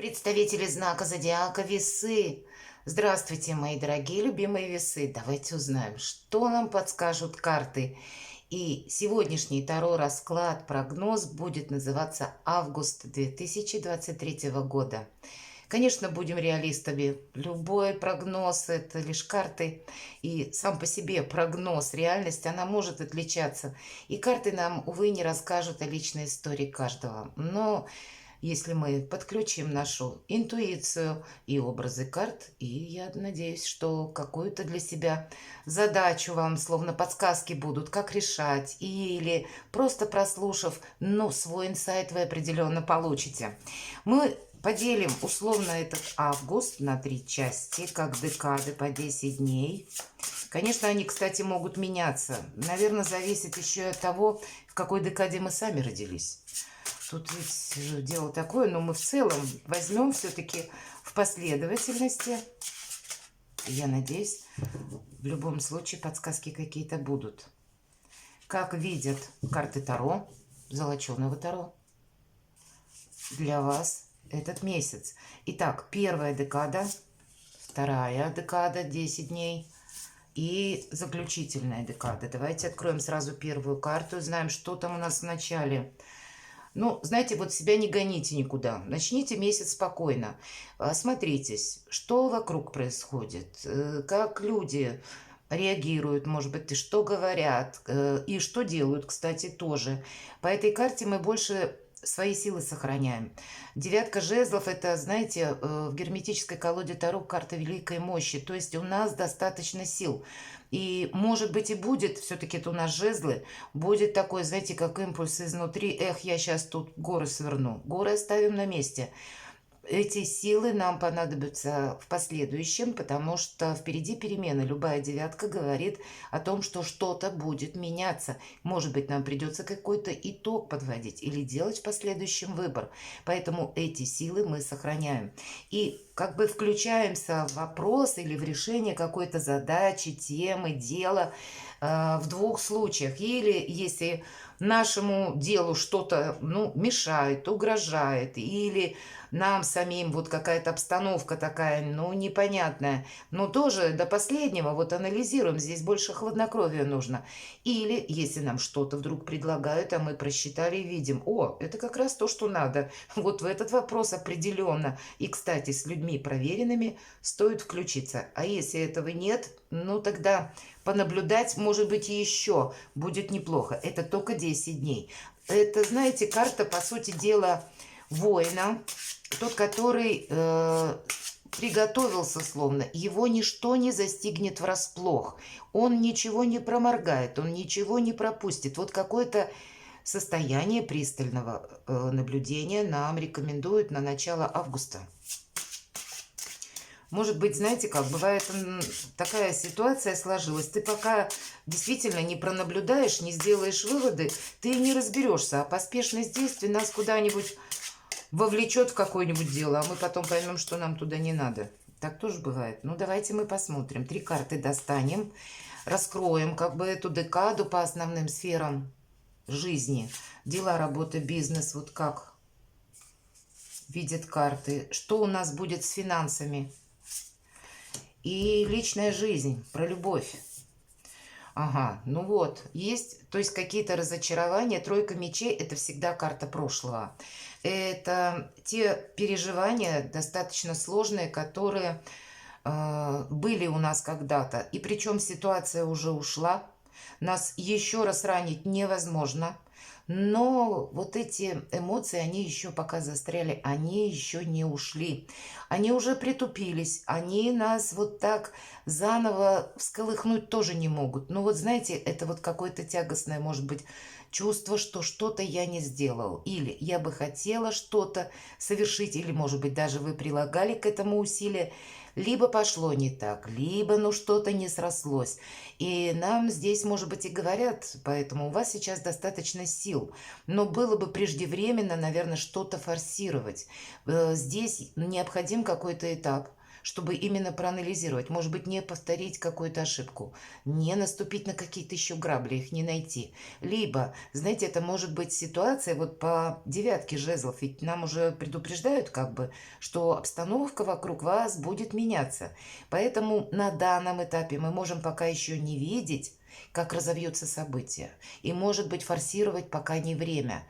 Представители знака зодиака Весы. Здравствуйте, мои дорогие любимые Весы. Давайте узнаем, что нам подскажут карты. И сегодняшний Таро расклад, прогноз будет называться август 2023 года. Конечно, будем реалистами. Любой прогноз– это лишь карты. И сам по себе прогноз, реальность, она может отличаться. И карты нам, увы, не расскажут о личной истории каждого. Но если мы подключим нашу интуицию и образы карт, и я надеюсь, что какую-то для себя задачу вам, словно подсказки будут, как решать, или просто прослушав, свой инсайт вы определенно получите. Мы поделим условно этот август на 3 части, как декады по 10 дней. Конечно, они, кстати, могут меняться. Наверное, зависит еще и от того, в какой декаде мы сами родились. Тут ведь дело такое, но мы в целом возьмем все-таки в последовательности. Я надеюсь, в любом случае подсказки какие-то будут. Как видят карты Таро, золоченого Таро, для вас этот месяц. Итак, первая декада, вторая декада, 10 дней. И заключительная декада. Давайте откроем сразу первую карту и знаем, что там у нас в начале. Знаете, вот себя не гоните никуда. Начните месяц спокойно. Осмотритесь, что вокруг происходит, как люди реагируют, может быть, и что говорят, и что делают, кстати, тоже. По этой карте мы больше свои силы сохраняем. Девятка жезлов– это, знаете, в герметической колоде Таро карта великой мощи. То есть у нас достаточно сил. И, может быть, и будет, все-таки это у нас жезлы, будет такой, знаете, как импульс изнутри. Эх, я сейчас тут горы сверну. Горы оставим на месте. Эти силы нам понадобятся в последующем, потому что впереди перемены. Любая девятка говорит о том, что что-то будет меняться. Может быть, нам придется какой-то итог подводить или делать в последующем выбор. Поэтому эти силы мы сохраняем. И как бы включаемся в вопрос или в решение какой-то задачи, темы, дела в двух случаях. Или если нашему делу что-то мешает, угрожает, или нам самим вот какая-то обстановка такая, непонятная, но тоже до последнего вот анализируем, здесь больше хладнокровия нужно. Или если нам что-то вдруг предлагают, а мы просчитали и видим, это как раз то, что надо. Вот в этот вопрос определенно. И, кстати, с людьми проверенными стоит включиться. А если этого нет, тогда понаблюдать, может быть, и еще будет неплохо. Это только 10 дней. Это, знаете, карта, по сути дела, воина, тот, который приготовился словно, его ничто не застигнет врасплох, он ничего не проморгает, он ничего не пропустит. Вот какое-то состояние пристального наблюдения нам рекомендуют на начало августа. Может быть, знаете как, бывает такая ситуация сложилась, ты пока действительно не пронаблюдаешь, не сделаешь выводы, ты не разберешься, а поспешность действий нас куда-нибудь вовлечет в какое-нибудь дело, а мы потом поймем, что нам туда не надо. Так тоже бывает. Давайте мы посмотрим. 3 карты достанем, раскроем как бы эту декаду по основным сферам жизни. Дела, работа, бизнес, вот как видят карты. Что у нас будет с финансами? И личная жизнь, про любовь. Ага, есть, то есть какие-то разочарования. Тройка мечей– это всегда карта прошлого. Это те переживания достаточно сложные, которые были у нас когда-то. И причем ситуация уже ушла. Нас еще раз ранить невозможно. Но вот эти эмоции, они еще пока застряли, они еще не ушли. Они уже притупились, они нас вот так заново всколыхнуть тоже не могут. Вот знаете, это вот какое-то тягостное, может быть, чувство, что что-то я не сделал. Или я бы хотела что-то совершить, или, может быть, даже вы прилагали к этому усилия. Либо пошло не так, либо что-то не срослось. И нам здесь, может быть, и говорят, поэтому у вас сейчас достаточно сил. Но было бы преждевременно, наверное, что-то форсировать. Здесь необходим какой-то этап, чтобы именно проанализировать, может быть, не повторить какую-то ошибку, не наступить на какие-то еще грабли, их не найти. Либо, знаете, это может быть ситуация вот по девятке жезлов, ведь нам уже предупреждают как бы, что обстановка вокруг вас будет меняться. Поэтому на данном этапе мы можем пока еще не видеть, как разовьются события. И, может быть, форсировать пока не время.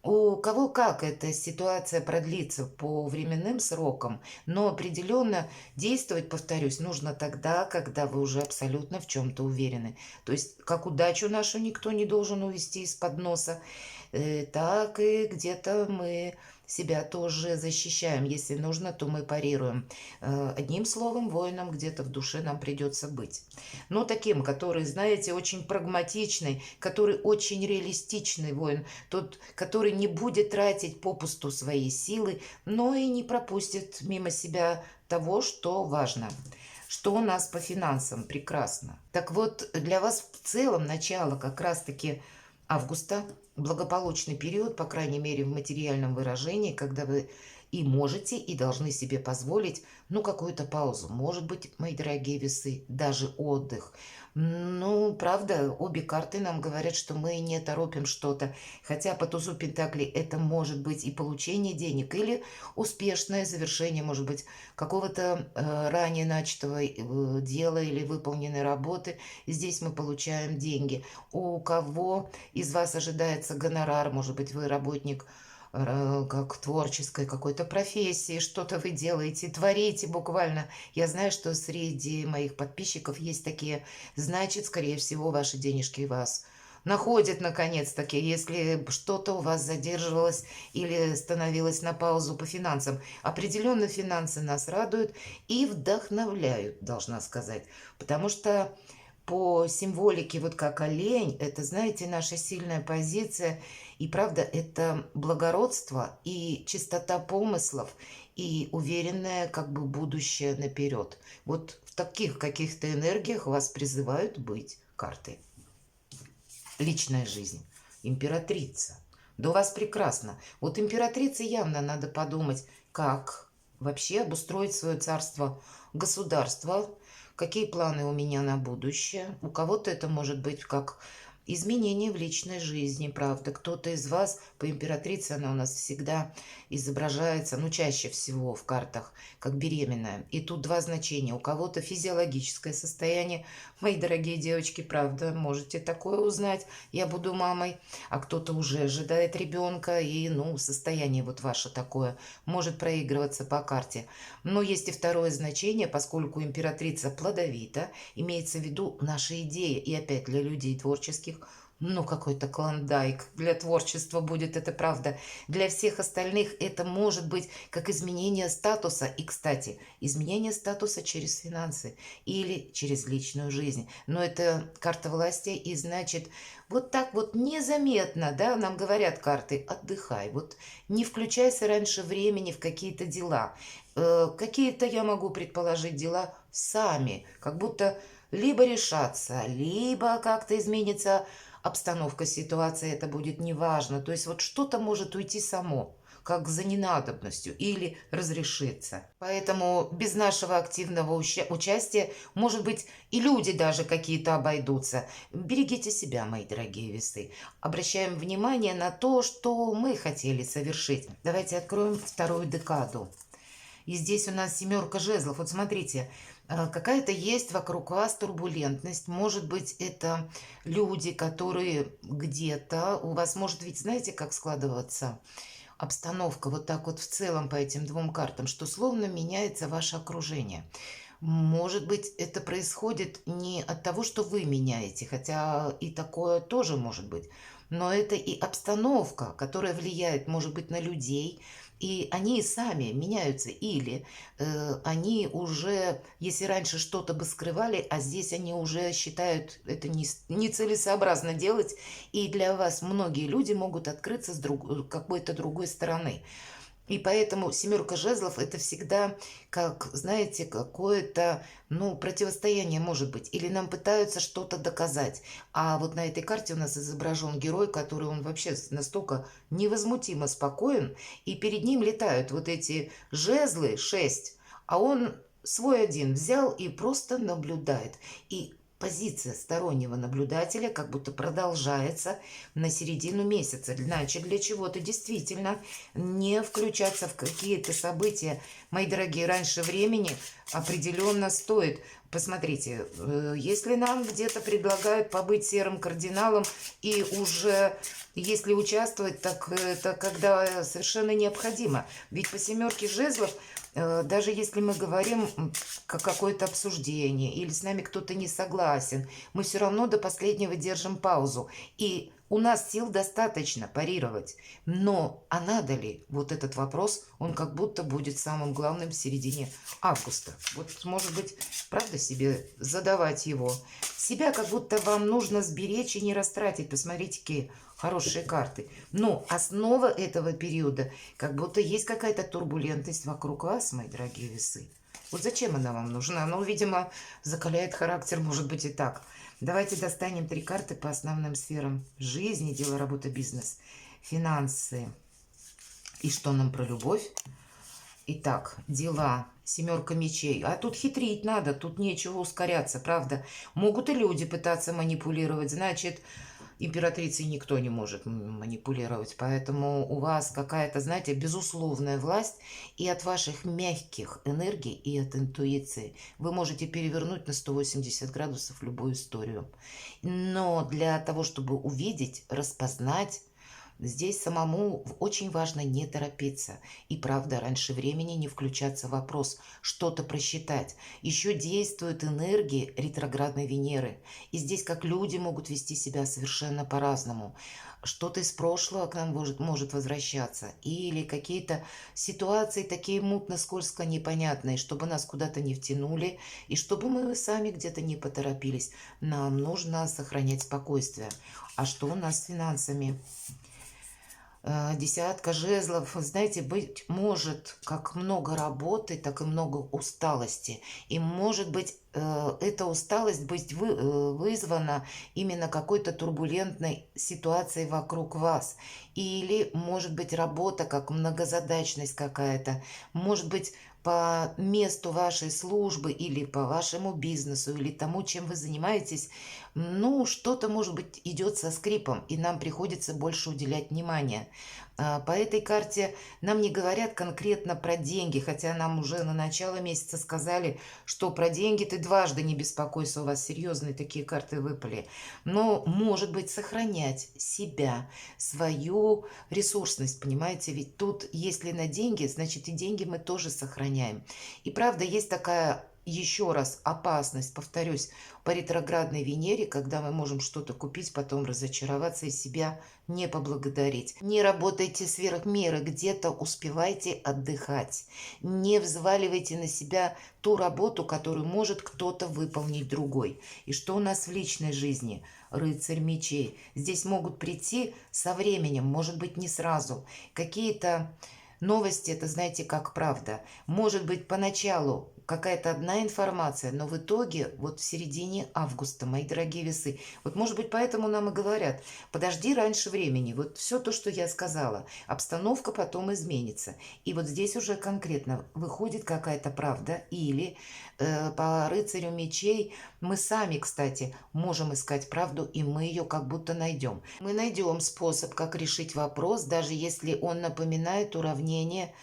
У кого как эта ситуация продлится по временным срокам, но определенно действовать, повторюсь, нужно тогда, когда вы уже абсолютно в чем-то уверены. То есть, как удачу нашу никто не должен увести из-под носа, так и где-то мы себя тоже защищаем. Если нужно, то мы парируем. Одним словом, воином где-то в душе нам придется быть. Но таким, который, знаете, очень прагматичный, который очень реалистичный воин, тот, который не будет тратить попусту свои силы, но и не пропустит мимо себя того, что важно. Что у нас по финансам? Прекрасно. Так вот, для вас в целом начало как раз-таки августа, благополучный период, по крайней мере в материальном выражении, когда вы и можете, и должны себе позволить, ну, какую-то паузу. Может быть, мои дорогие весы, даже отдых. Ну, правда, обе карты нам говорят, что мы не торопим что-то. Хотя по тузу Пентаклей это может быть и получение денег, или успешное завершение, может быть, какого-то ранее начатого дела или выполненной работы. Здесь мы получаем деньги. У кого из вас ожидается гонорар, может быть, вы работник как творческой какой-то профессии, что-то вы делаете, творите буквально. Я знаю, что среди моих подписчиков есть такие, значит, скорее всего, ваши денежки вас находят наконец-таки, если что-то у вас задерживалось или становилось на паузу по финансам. Определенно финансы нас радуют и вдохновляют, должна сказать, потому что по символике, вот как олень, это, знаете, наша сильная позиция. И правда, это благородство и чистота помыслов, и уверенное как бы будущее наперед. Вот в таких каких-то энергиях вас призывают быть карты. Личная жизнь. Императрица. Да у вас прекрасно. Вот императрице явно надо подумать, как вообще обустроить свое царство, государство, какие планы у меня на будущее. У кого-то это может быть как изменение в личной жизни, правда. Кто-то из вас, по императрице она у нас всегда изображается, ну, чаще всего в картах, как беременная. И тут два значения. У кого-то физиологическое состояние. Мои дорогие девочки, правда, можете такое узнать. Я буду мамой. А кто-то уже ожидает ребенка. И, ну, состояние вот ваше такое может проигрываться по карте. Но есть и второе значение, поскольку императрица плодовита, имеется в виду наша идея. И опять для людей творческих, ну, какой-то клондайк для творчества будет, это правда. Для всех остальных это может быть как изменение статуса. И, кстати, изменение статуса через финансы или через личную жизнь. Но это карта власти, и значит, вот так вот незаметно, да, нам говорят карты, отдыхай, вот не включайся раньше времени в какие-то дела. Какие-то, я могу предположить, дела сами, как будто либо решаться, либо как-то изменится обстановка, ситуация, это будет неважно. То есть вот что-то может уйти само, как за ненадобностью, или разрешиться. Поэтому без нашего активного участия, может быть, и люди даже какие-то обойдутся. Берегите себя, мои дорогие весы. Обращаем внимание на то, что мы хотели совершить. Давайте откроем вторую декаду. И здесь у нас семерка жезлов. Вот смотрите, какая-то есть вокруг вас турбулентность. Может быть, это люди, которые где-то у вас, может ведь, знаете, как складываться обстановка вот так вот в целом по этим двум картам, что словно меняется ваше окружение. Может быть, это происходит не от того, что вы меняете, хотя и такое тоже может быть, но это и обстановка, которая влияет, может быть, на людей, и они сами меняются. Или они уже, если раньше что-то бы скрывали, а здесь они уже считают это нецелесообразно делать, и для вас многие люди могут открыться с какой-то другой стороны. И поэтому семерка жезлов это всегда, как, знаете, какое-то, ну, противостояние может быть. Или нам пытаются что-то доказать. А вот на этой карте у нас изображен герой, который он вообще настолько невозмутимо спокоен. И перед ним летают вот эти жезлы, 6, а он свой один взял и просто наблюдает. И позиция стороннего наблюдателя как будто продолжается на середину месяца. Значит, для чего-то действительно не включаться в какие-то события, мои дорогие, раньше времени определенно стоит. Посмотрите, если нам где-то предлагают побыть серым кардиналом и уже если участвовать, так это когда совершенно необходимо. Ведь по семерке жезлов, даже если мы говорим какое-то обсуждение или с нами кто-то не согласен, мы все равно до последнего держим паузу. И у нас сил достаточно парировать. Но а надо ли? Вот этот вопрос, он как будто будет самым главным в середине августа. Вот, может быть, правда себе задавать его. Себя как будто вам нужно сберечь и не растратить. Посмотрите, какие хорошие карты. Но основа этого периода, как будто есть какая-то турбулентность вокруг вас, мои дорогие весы. Вот зачем она вам нужна? Ну, видимо, закаляет характер, может быть и так. Давайте достанем 3 карты по основным сферам жизни, дело, работа, бизнес, финансы. И что нам про любовь? Итак, дела, семерка мечей. А тут хитрить надо, тут нечего ускоряться, правда? Могут и люди пытаться манипулировать, значит, императрицей никто не может манипулировать. Поэтому у вас какая-то, знаете, безусловная власть и от ваших мягких энергий, и от интуиции. Вы можете перевернуть на 180 градусов любую историю. Но для того, чтобы увидеть, распознать, здесь самому очень важно не торопиться. И правда, раньше времени не включаться в вопрос, что-то просчитать. Еще действуют энергии ретроградной Венеры. И здесь как люди могут вести себя совершенно по-разному. Что-то из прошлого к нам может возвращаться. Или какие-то ситуации такие мутно-скользко непонятные, чтобы нас куда-то не втянули. И чтобы мы сами где-то не поторопились. Нам нужно сохранять спокойствие. А что у нас с финансами? Десятка жезлов, знаете, быть может как много работы, так и много усталости. И может быть, эта усталость быть вызвана именно какой-то турбулентной ситуацией вокруг вас. Или может быть работа как многозадачность какая-то. Может быть, по месту вашей службы или по вашему бизнесу или тому, чем вы занимаетесь, ну, что-то, может быть, идет со скрипом, и нам приходится больше уделять внимания. По этой карте нам не говорят конкретно про деньги, хотя нам уже на начало месяца сказали, что про деньги ты дважды не беспокойся, у вас серьезные такие карты выпали. Но, может быть, сохранять себя, свою ресурсность, понимаете? Ведь тут, если на деньги, значит и деньги мы тоже сохраняем. И правда, есть такая еще раз опасность, повторюсь, по ретроградной Венере, когда мы можем что-то купить, потом разочароваться и себя не поблагодарить. Не работайте сверх меры, где-то успевайте отдыхать. Не взваливайте на себя ту работу, которую может кто-то выполнить другой. И что у нас в личной жизни? Рыцарь мечей. Здесь могут прийти со временем, может быть, не сразу. Какие-то новости, это знаете, как правда. Может быть, поначалу какая-то одна информация, но в итоге вот в середине августа, мои дорогие весы, вот может быть поэтому нам и говорят, подожди раньше времени, вот все то, что я сказала, обстановка потом изменится. И вот здесь уже конкретно выходит какая-то правда или по рыцарю мечей мы сами, кстати, можем искать правду, и мы ее как будто найдем. Мы найдем способ, как решить вопрос, даже если он напоминает уравнение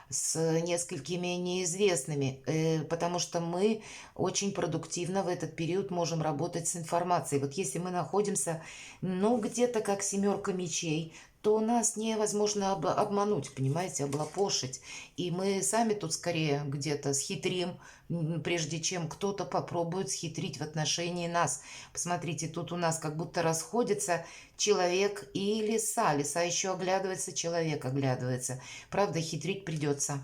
с несколькими неизвестными, потому что мы очень продуктивно в этот период можем работать с информацией. Вот если мы находимся, ну, где-то как семерка мечей, то нас невозможно обмануть, понимаете, облапошить. И мы сами тут скорее где-то схитрим, прежде чем кто-то попробует схитрить в отношении нас. Посмотрите, тут у нас как будто расходится человек и лиса. Лиса еще оглядывается, человек оглядывается. Правда, хитрить придется.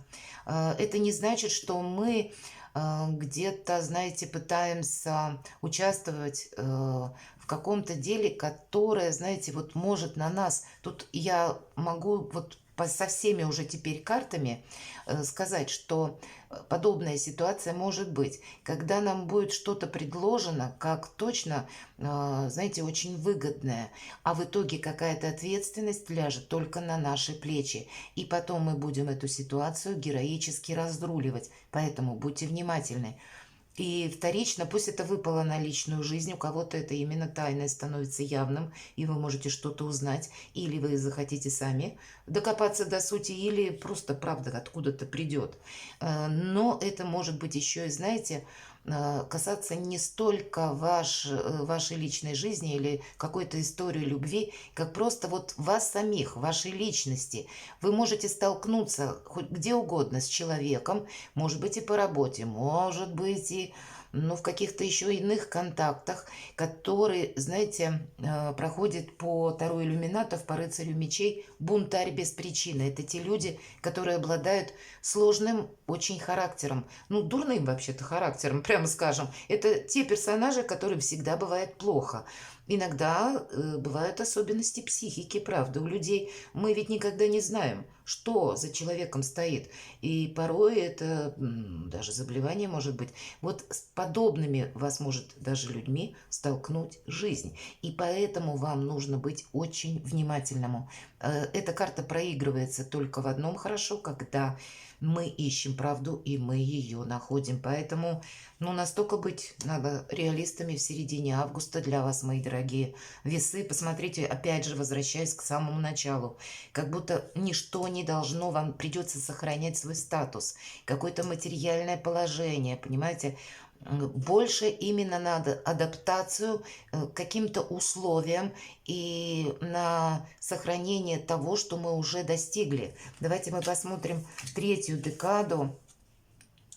Это не значит, что мы где-то, знаете, пытаемся участвовать в каком-то деле, которое, знаете, вот может на нас. Тут я могу вот со всеми уже теперь картами сказать, что подобная ситуация может быть, когда нам будет что-то предложено, как точно, знаете, очень выгодное, а в итоге какая-то ответственность ляжет только на наши плечи, и потом мы будем эту ситуацию героически разруливать, поэтому будьте внимательны. И вторично, пусть это выпало на личную жизнь, у кого-то это именно тайное становится явным, и вы можете что-то узнать, или вы захотите сами докопаться до сути, или просто правда откуда-то придет. Но это может быть еще и, знаете, касаться не столько вашей личной жизни или какой-то истории любви, как просто вот вас самих, вашей личности. Вы можете столкнуться хоть где угодно с человеком, может быть и по работе, может быть и в каких-то еще иных контактах, которые, знаете, проходят по Таро иллюминатов, по рыцарю мечей, бунтарь без причины. Это те люди, которые обладают сложным очень характером. Дурным вообще-то характером, прямо скажем. Это те персонажи, которым всегда бывает плохо. Иногда бывают особенности психики, правда, у людей. Мы ведь никогда не знаем, что за человеком стоит. И порой это даже заболевание может быть. Вот с подобными вас может даже людьми столкнуть жизнь. И поэтому вам нужно быть очень внимательному. Эта карта проигрывается только в одном хорошо, когда мы ищем правду и мы ее находим. Поэтому, настолько быть надо реалистами в середине августа для вас, мои дорогие весы. Посмотрите, опять же, возвращаясь к самому началу, как будто ничто не должно, вам придется сохранять свой статус, какое-то материальное положение, понимаете? Больше именно надо адаптацию к каким-то условиям и на сохранение того, что мы уже достигли. Давайте мы посмотрим третью декаду.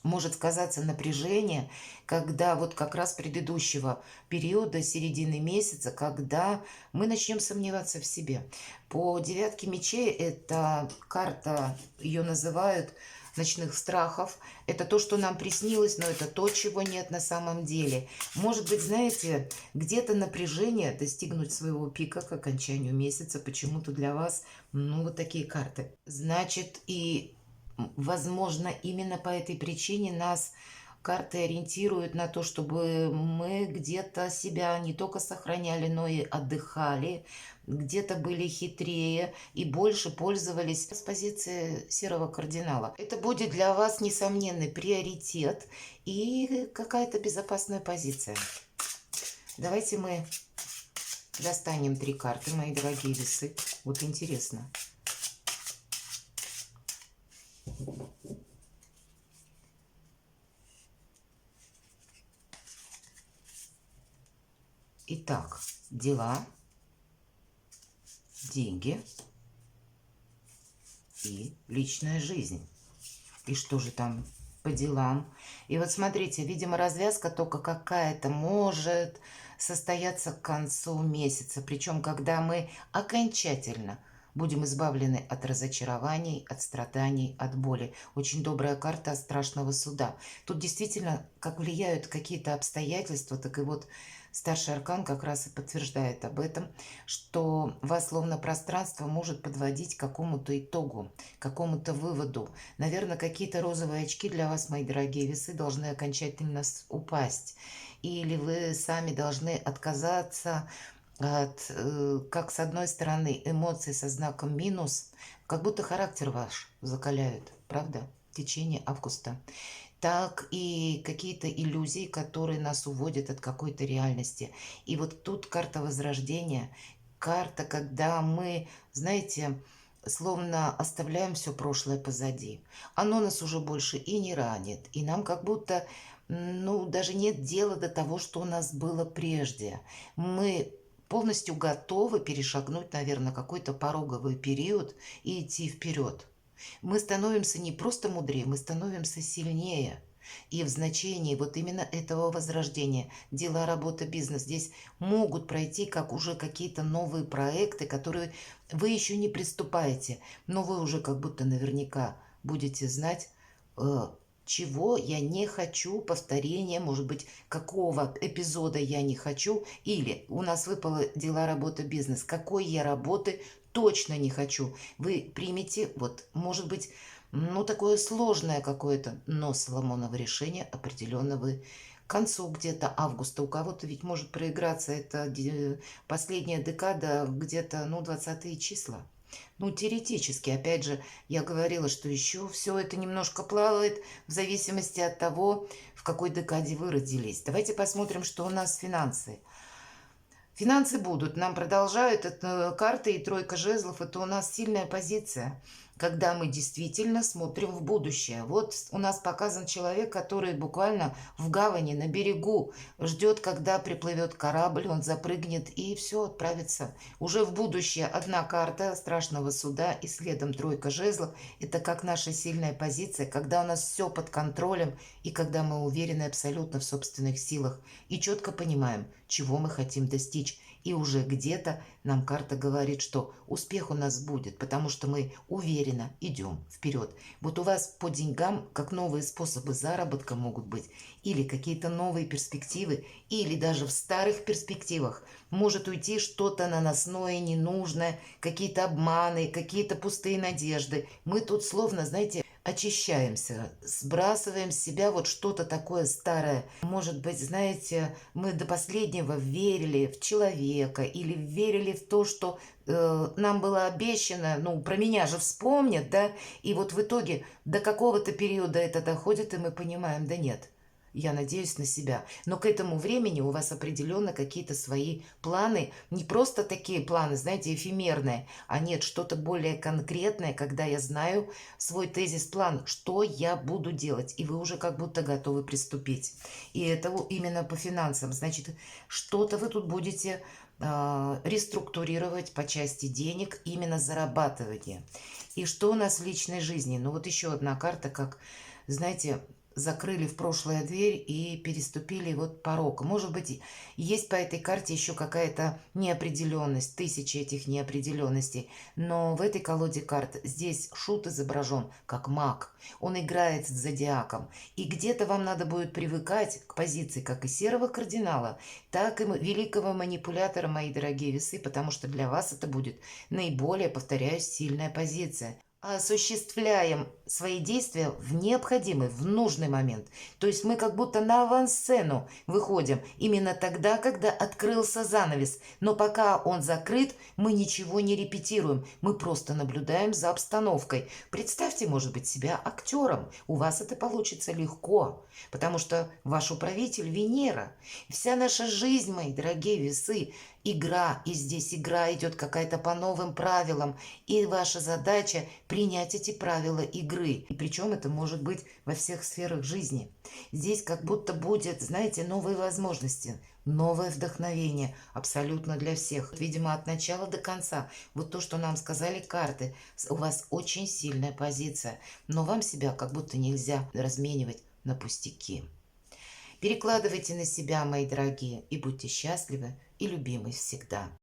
Может сказаться напряжение, когда вот как раз предыдущего периода, середины месяца, когда мы начнем сомневаться в себе. По девятке мечей эта карта, ее называют ночных страхов. Это то, что нам приснилось, но это то, чего нет на самом деле. Может быть, знаете, где-то напряжение достигнуть своего пика к окончанию месяца почему-то для вас, вот такие карты. Значит, и возможно, именно по этой причине нас карты ориентируют на то, чтобы мы где-то себя не только сохраняли, но и отдыхали, где-то были хитрее и больше пользовались с позиции серого кардинала. Это будет для вас несомненный приоритет и какая-то безопасная позиция. Давайте мы достанем 3 карты, мои дорогие весы. Вот интересно. Итак, дела, деньги и личная жизнь. И что же там по делам? И вот смотрите, видимо, развязка только какая-то может состояться к концу месяца. Причем, когда мы окончательно будем избавлены от разочарований, от страданий, от боли. Очень добрая карта страшного суда. Тут действительно, как влияют какие-то обстоятельства, так и вот старший аркан как раз и подтверждает об этом, что вас словно пространство может подводить к какому-то итогу, к какому-то выводу. Наверное, какие-то розовые очки для вас, мои дорогие весы, должны окончательно упасть. Или вы сами должны отказаться от, как с одной стороны, эмоций со знаком минус, как будто характер ваш закаляют, правда, в течение августа, так и какие-то иллюзии, которые нас уводят от какой-то реальности. И вот тут карта возрождения, карта, когда мы, знаете, словно оставляем все прошлое позади. Оно нас уже больше и не ранит, и нам как будто, даже нет дела до того, что у нас было прежде. Мы полностью готовы перешагнуть, наверное, какой-то пороговый период и идти вперед. Мы становимся не просто мудрее, мы становимся сильнее. И в значении вот именно этого возрождения дела, работа, бизнес здесь могут пройти как уже какие-то новые проекты, которые вы еще не приступаете, но вы уже как будто наверняка будете знать, чего я не хочу, повторения, может быть, какого эпизода я не хочу, или у нас выпало дела, работа, бизнес, какой я работы точно не хочу. Вы примете, вот, может быть, ну, такое сложное какое-то, но Соломоново решение определенно вы к концу где-то августа. У кого-то ведь может проиграться это последняя декада, где-то, ну, 20 числа. Ну, теоретически, опять же, я говорила, что еще все это немножко плавает в зависимости от того, в какой декаде вы родились. Давайте посмотрим, что у нас финансы. Финансы будут. Нам продолжают это карты и тройка жезлов. Это у нас сильная позиция, когда мы действительно смотрим в будущее. Вот у нас показан человек, который буквально в гавани, на берегу, ждет, когда приплывет корабль, он запрыгнет и все, отправится уже в будущее. Одна карта страшного суда и следом тройка жезлов. Это как наша сильная позиция, когда у нас все под контролем и когда мы уверены абсолютно в собственных силах и четко понимаем, чего мы хотим достичь. И уже где-то нам карта говорит, что успех у нас будет, потому что мы уверенно идем вперед. Вот у вас по деньгам, как новые способы заработка могут быть, или какие-то новые перспективы, или даже в старых перспективах может уйти что-то наносное, ненужное, какие-то обманы, какие-то пустые надежды. Мы тут словно, знаете, очищаемся, сбрасываем с себя вот что-то такое старое. Может быть, знаете, мы до последнего верили в человека или верили в то, что нам было обещано, ну, про меня же вспомнят, да, и вот в итоге до какого-то периода это доходит, и мы понимаем, да нет, я надеюсь на себя. Но к этому времени у вас определенно какие-то свои планы, не просто такие планы, знаете, эфемерные, а нет, что-то более конкретное, когда я знаю свой тезис-план, что я буду делать, и вы уже как будто готовы приступить. И это именно по финансам. Значит, что-то вы тут будете реструктурировать по части денег, именно зарабатывания. И что у нас в личной жизни? Ну вот еще одна карта, как, знаете, закрыли в прошлое дверь и переступили вот порог. Может быть, есть по этой карте еще какая-то неопределенность, тысячи этих неопределенностей. Но в этой колоде карт здесь шут изображен как маг. Он играет с зодиаком. И где-то вам надо будет привыкать к позиции как и серого кардинала, так и великого манипулятора, мои дорогие весы, потому что для вас это будет наиболее, повторяюсь, сильная позиция. Осуществляем свои действия в необходимый, в нужный момент. То есть мы как будто на авансцену выходим именно тогда, когда открылся занавес. Но пока он закрыт, мы ничего не репетируем. Мы просто наблюдаем за обстановкой. Представьте, может быть, себя актером. У вас это получится легко, потому что ваш управитель Венера. Вся наша жизнь, мои дорогие весы, игра, и здесь игра идет какая-то по новым правилам, и ваша задача принять эти правила игры. И причем это может быть во всех сферах жизни. Здесь как будто будет, знаете, новые возможности, новое вдохновение абсолютно для всех. Видимо, от начала до конца. Вот то, что нам сказали карты. У вас очень сильная позиция, но вам себя как будто нельзя разменивать на пустяки. Перекладывайте на себя, мои дорогие, и будьте счастливы и любимы всегда.